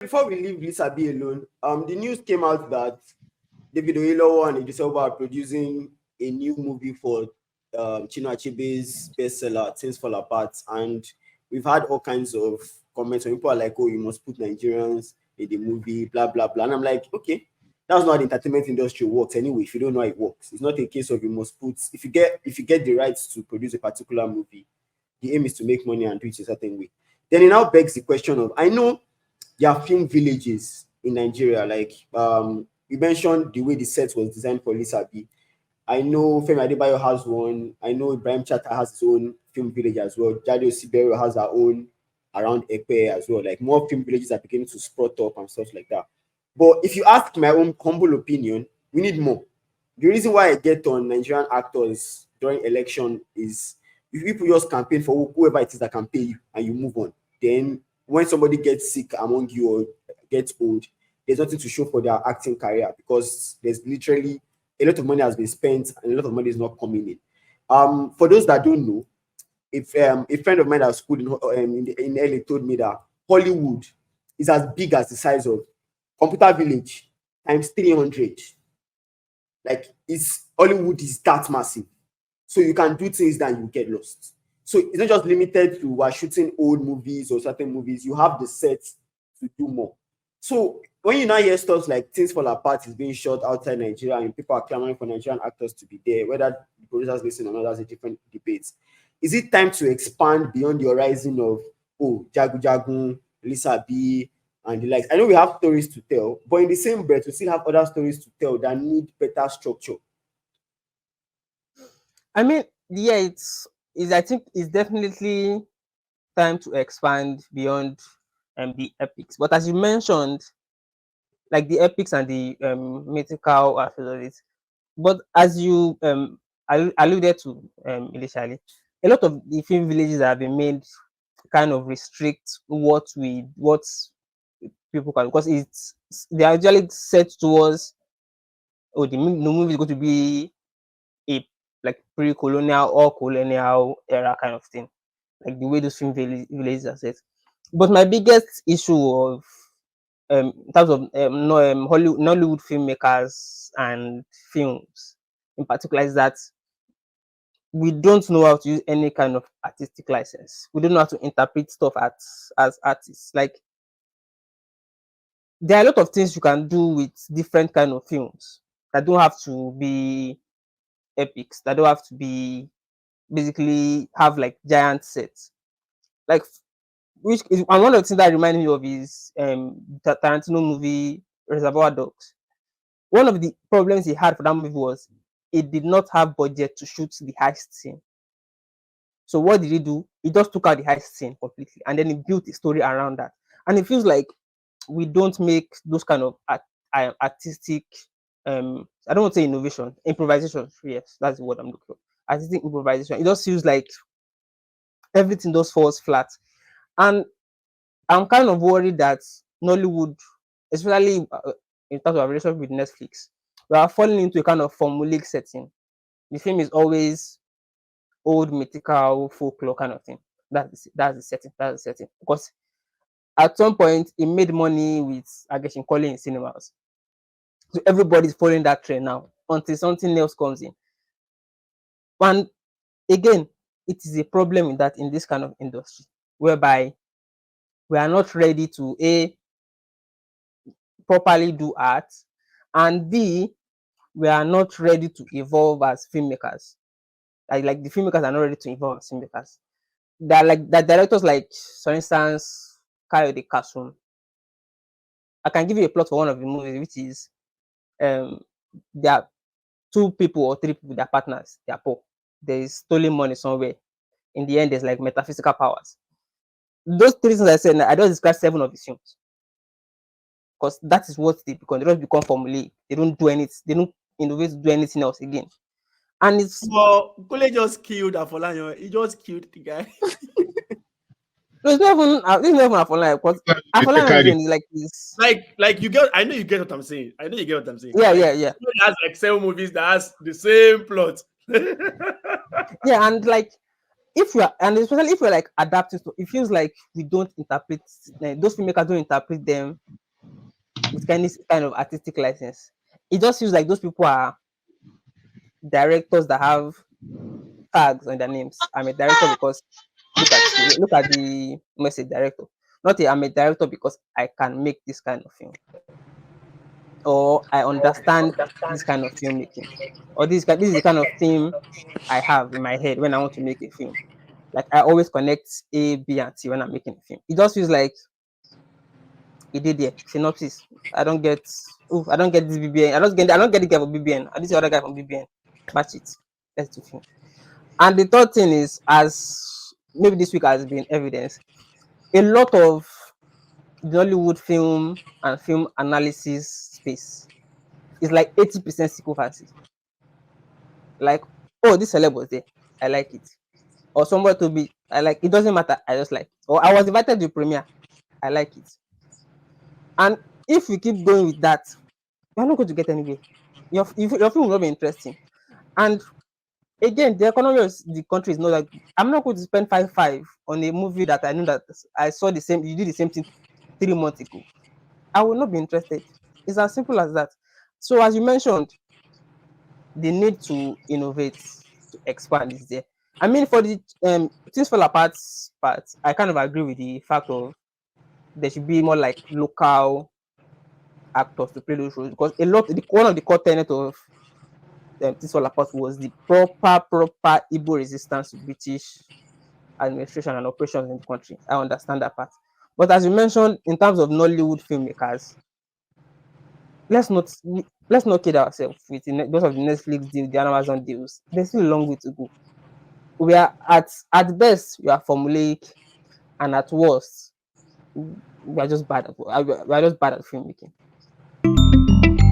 Before we leave Lisa B alone, the news came out that David Oyelowo and Idris Elba are producing a new movie for Chinua Achebe's bestseller, Things Fall Apart. And we've had all kinds of comments when people are like, oh, you must put Nigerians in the movie, blah, blah, blah. And I'm like, okay, that's not how the entertainment industry works anyway, if you don't know how it works. It's not a case of you must put, if you get the rights to produce a particular movie, the aim is to make money and do it a certain way. Then it now begs the question of, I know there are film villages in Nigeria, like you mentioned the way the set was designed for Lisa B. I know Femi Adebayo has one. I know Ibrahim Chata has his own film village as well. Jade Osibero has her own around Epe as well. Like more film villages are beginning to sprout up and stuff like that. But if you ask my own humble opinion, we need more. The reason why I get on Nigerian actors during election is if people just campaign for whoever it is that can pay you and you move on. Then when somebody gets sick among you or gets old, there's nothing to show for their acting career because there's literally a lot of money has been spent and a lot of money is not coming in. For those that don't know, if a friend of mine at school in LA told me that Hollywood is as big as the size of Computer Village times 300. Like it's Hollywood is that massive. So you can do things that you get lost. So it's not just limited to shooting old movies or certain movies. You have the set to do more. So when you now hear stuff like Things Fall Apart is being shot outside Nigeria and people are clamoring for Nigerian actors to be there, whether the producers listen or not, that's a different debate. Is it time to expand beyond the horizon of, oh, Jagu Jagun, Lisa B, and the likes? I know we have stories to tell, but in the same breath, we still have other stories to tell that need better structure. I mean, yeah, I think it's definitely time to expand beyond the epics. But as you mentioned, like the epics and the mythical aspect of it. But as you alluded to initially, a lot of the film villages that have been made kind of restrict what people can, because they are usually set towards, oh, the movie is going to be a like pre-colonial or colonial era kind of thing, like the way those film villages are set. But my biggest issue of in terms of Nollywood filmmakers and films in particular is that we don't know how to use any kind of artistic license. We don't know how to interpret stuff as artists. Like there are a lot of things you can do with different kind of films that don't have to be epics, that don't have to be basically have like giant sets. Like which is, and one of the things that reminds me of is the Tarantino movie Reservoir Dogs. One of the problems he had for that movie was it did not have budget to shoot the heist scene. So what did he do? He just took out the heist scene completely and then he built a story around that. And it feels like we don't make those kind of artistic I don't want to say innovation, improvisation. Yes, that's the word I'm looking for. Artistic improvisation. It just feels like everything just falls flat. And I'm kind of worried that Nollywood, especially in terms of our relationship with Netflix, we are falling into a kind of formulaic setting. The film is always old mythical folklore kind of thing. That's the setting. That's the setting. Because at some point it made money with Ageshin calling in cinemas. So everybody's following that trend now until something else comes in. And again, it is a problem in this kind of industry whereby we are not ready to properly do art, and B, we are not ready to evolve as filmmakers. Like the filmmakers are not ready to evolve as filmmakers. They're like the directors, like for instance, Kayode Kasum. I can give you a plot for one of the movies, which is there are two people or three people, they're partners, they're poor. There is stolen money somewhere. In the end, there's like metaphysical powers. Those three things I said, I don't describe 7 of the films. Because that is what they become. They just become formulaic. They don't do anything. They don't innovate to do anything else again. And it's Kole just killed Afolayan. He just killed the guy. it's not even Afolayan. Because Afolayan is like this. Like you get. I know you get what I'm saying. I know you get what I'm saying. Yeah, like, yeah. He has like 7 movies that has the same plot. Yeah, and like if you are, and especially if you're like adapting to, it feels like we don't interpret, those filmmakers don't interpret them with any kind of artistic license. It just feels like those people are directors that have tags on their names. I'm a director because look at the message director. Not a, I'm a director because I can make this kind of film, or I understand this kind of filmmaking, or this is the kind of theme I have in my head when I want to make a film. Like I always connect A, B, and C when I'm making a film. It just feels like it did there. Synopsis. I don't get. Oof, I don't get this BBN. I don't get the guy from BBN. And this other guy from BBN. Batch it. Let's do film. And the third thing is, as maybe this week has been evidence, a lot of the Nollywood film and film analysis space is like 80% sequel fancy. Like, oh, this celeb was there. I like it. Or somewhere to be, I like it. Doesn't matter. I just like it. Or I was invited to the premiere. I like it. And if we keep going with that, you're not going to get anywhere. Your film will not be interesting. And again, the economy of the country is not like, I'm not going to spend 5 on a movie that I know that I saw the same, you did the same thing 3 months ago. I will not be interested. It's as simple as that. So as you mentioned, the need to innovate, to expand is there. I mean, for the things fall apart part, I kind of agree with the fact of there should be more like local actors to play those roles, because one of the core tenets of things fall apart was the proper Igbo resistance to British administration and operations in the country. I understand that part. But as you mentioned, in terms of Nollywood filmmakers, let's not let's not kid ourselves with those of the Netflix deal, the Amazon deals. There's still a long way to go. We are at best we are formulaic, and at worst we are just bad at filmmaking.